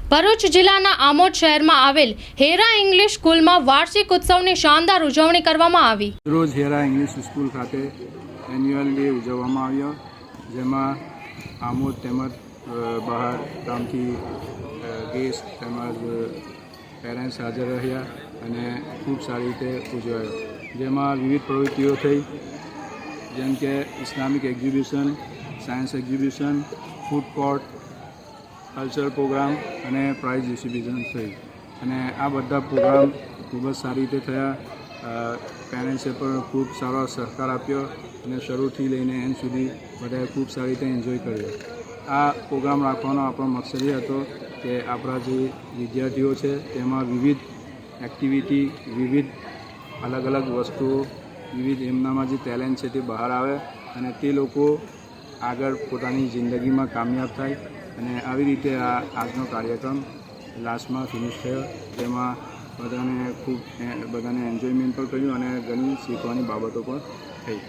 ભરૂચ જિલ્લાના આમોદ શહેરમાં આવેલ હેરા ઇંગ્લિશ સ્કૂલમાં વાર્ષિક ઉત્સવની શાનદાર ઉજવણી કરવામાં આવી। રોજ હેરા ઇંગ્લિશ સ્કૂલ ખાતે એન્યુઅલ ડે ઉજવવામાં આવ્યો, જેમાં આમોદ તેમજ બહાર ગામથી ગેસ્ટ તેમજ પેરેન્ટ્સ હાજર રહ્યા અને ખૂબ સારી રીતે ઉજવાયો, જેમાં વિવિધ પ્રવૃત્તિઓ થઈ, જેમ કે Islamic exhibition, science exhibition, food court, cultural programme અને પ્રાઇઝ ડિસ્ટ્રીબ્યુશન થઈ અને આ બધા પ્રોગ્રામ ખૂબ જ સારી રીતે થયા। પેરેન્ટ્સે પણ ખૂબ સારો સહકાર આપ્યો અને શરૂથી લઈને એન્ડ સુધી બધાએ ખૂબ સારી રીતે એન્જોય કર્યો। આ પ્રોગ્રામ રાખવાનો આપણો મકસદ એ હતો કે આપણા જે વિદ્યાર્થીઓ છે તેમાં વિવિધ એક્ટિવિટી, વિવિધ અલગ અલગ વસ્તુઓ, વિવિધ એમનામાં જે ટેલેન્ટ છે તે બહાર આવે અને તે લોકો આગળ પોતાની જિંદગીમાં કામયાબ થાય અને આવી રીતે આ આજનો કાર્યક્રમ લાસ્ટમાં ફિનિશ થયો, જેમાં બધાને એન્જોયમેન્ટ પણ કર્યું અને ઘણી શીખવાની બાબતો પણ થઈ।